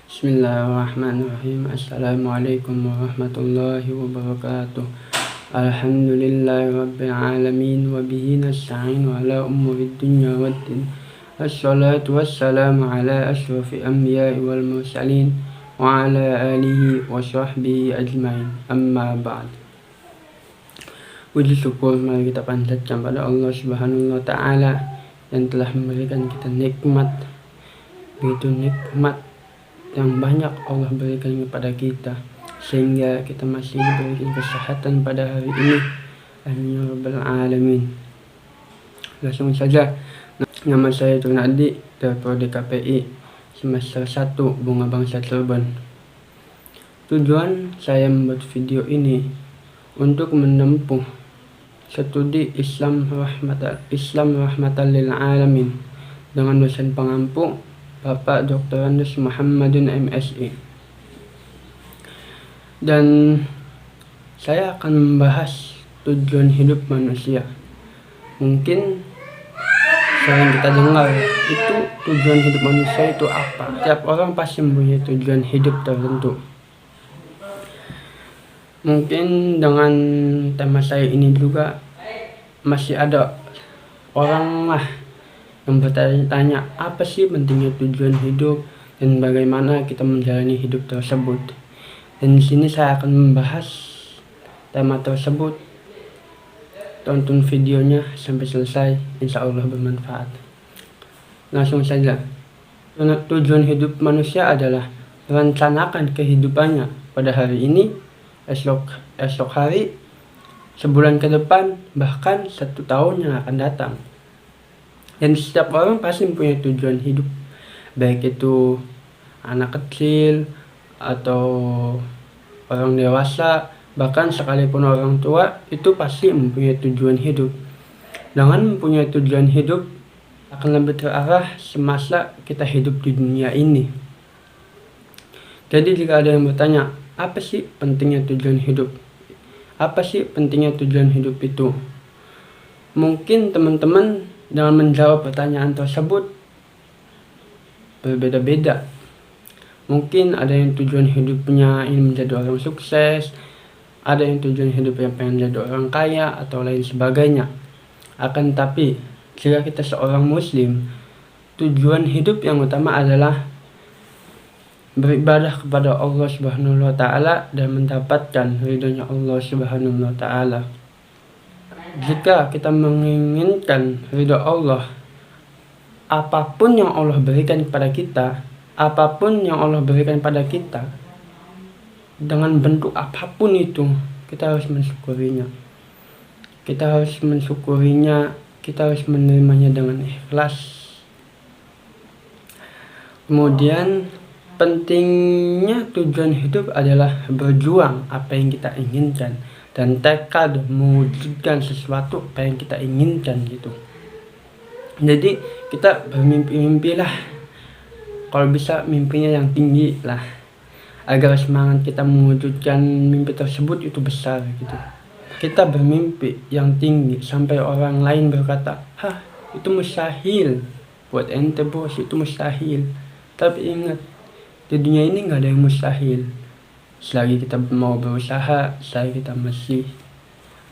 Bismillahirrahmanirrahim. Assalamualaikum warahmatullahi wabarakatuh. Alhamdulillahi rabbil alamin wa bihi nasta'in ala umurid dunya waddin. Assalatu wassalamu ala asyrafil anbiya'i wal mursalin wa ala alihi wa sahbihi ajmain. Amma ba'd. Puji syukur mari kita panjatkan pada Allah Subhanahu wa taala yang telah memberikan kita nikmat, begitu nikmat yang banyak Allah berikan kepada kita sehingga kita masih diberikan kesehatan pada hari ini. Amin ya rabbal alamin. Langsung saja, nama saya Junadi dari Prodi KPI semester 1 Bunga Bangsa Cirebon. Tujuan saya membuat video ini untuk menempuh studi Islam rahmatan lil alamin dengan dosen pengampu Bapak Dr. Andes Muhammadun MSI. Dan saya akan membahas tujuan hidup manusia. Mungkin sering kita dengar itu tujuan hidup manusia itu apa. Tiap orang pasti mempunyai tujuan hidup tertentu. Mungkin dengan tema saya ini juga masih ada orang lah yang bertanya-tanya apa sih pentingnya tujuan hidup dan bagaimana kita menjalani hidup tersebut. Dan di sini saya akan membahas tema tersebut. Tonton videonya sampai selesai, insya Allah bermanfaat. Langsung saja. Tujuan hidup manusia adalah merencanakan kehidupannya pada hari ini, esok hari, sebulan ke depan, bahkan 1 tahun yang akan datang. Dan setiap orang pasti mempunyai tujuan hidup, baik itu anak kecil atau orang dewasa, bahkan sekalipun orang tua itu pasti mempunyai tujuan hidup. Dengan mempunyai tujuan hidup akan lebih terarah semasa kita hidup di dunia ini. Jadi jika ada yang bertanya, apa sih pentingnya tujuan hidup? Apa sih pentingnya tujuan hidup itu? Mungkin teman-teman dengan menjawab pertanyaan tersebut berbeda-beda. Mungkin ada yang tujuan hidupnya ingin menjadi orang sukses, ada yang tujuan hidupnya pengen jadi orang kaya atau lain sebagainya. Akan tapi jika kita seorang muslim, tujuan hidup yang utama adalah beribadah kepada Allah Subhanahu wa taala dan mendapatkan ridhonya Allah Subhanahu wa taala. Jika kita menginginkan ridho Allah, apapun yang Allah berikan kepada kita, dengan bentuk apapun itu, kita harus mensyukurinya. Kita harus menerimanya dengan ikhlas. Kemudian pentingnya tujuan hidup adalah berjuang apa yang kita inginkan dan tekad mewujudkan sesuatu apa yang kita inginkan gitu. Jadi kita bermimpi lah, kalau bisa mimpinya yang tinggi lah, agar semangat kita mewujudkan mimpi tersebut itu besar gitu. Kita bermimpi yang tinggi sampai orang lain berkata, itu mustahil, buat ente bos, itu mustahil. Tapi ingat, di dunia ini gak ada yang mustahil. Selagi kita mau berusaha, selagi kita masih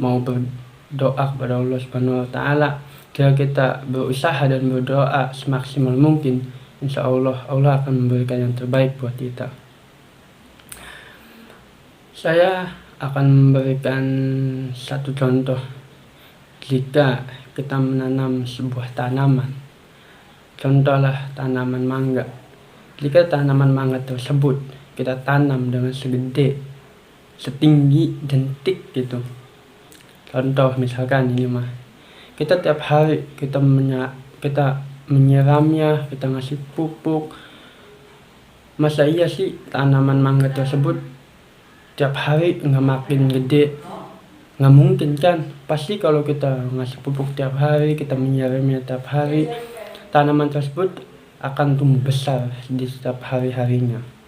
mau berdoa kepada Allah Subhanahu wa taala, jika kita berusaha dan berdoa semaksimal mungkin, insya Allah akan memberikan yang terbaik buat kita. Saya akan memberikan satu contoh. Jika kita menanam sebuah tanaman, contohlah tanaman mangga. Jika tanaman mangga tersebut kita tanam dengan segede, setinggi jentik gitu. Contoh misalkan ini mah, kita tiap hari kita menyiramnya, kita ngasih pupuk. Masa iya sih tanaman mangga tersebut tiap hari nggak makin gede? Nggak mungkin kan? Pasti kalau kita ngasih pupuk tiap hari, kita menyiramnya tiap hari, tanaman tersebut akan tumbuh besar di setiap hari-harinya.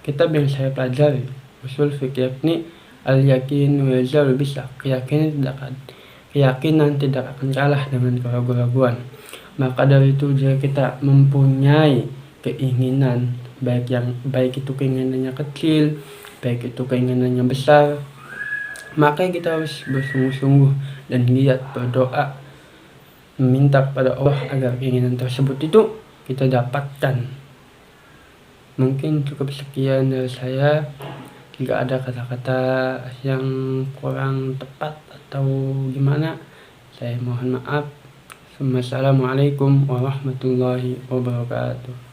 Kitab yang saya pelajari, usul fikih, yakni al-yakin wa yazal bisa, keyakinan tidak akan kalah dengan keraguan-keraguan. Maka dari itu jika kita mempunyai keinginan baik itu keinginannya kecil, baik itu keinginannya besar. Maka kita harus bersungguh-sungguh dan giat berdoa, meminta pada Allah agar keinginan tersebut itu kita dapatkan. Mungkin cukup sekian dari saya. Jika ada kata-kata yang kurang tepat atau gimana, saya mohon maaf. Wassalamualaikum warahmatullahi wabarakatuh.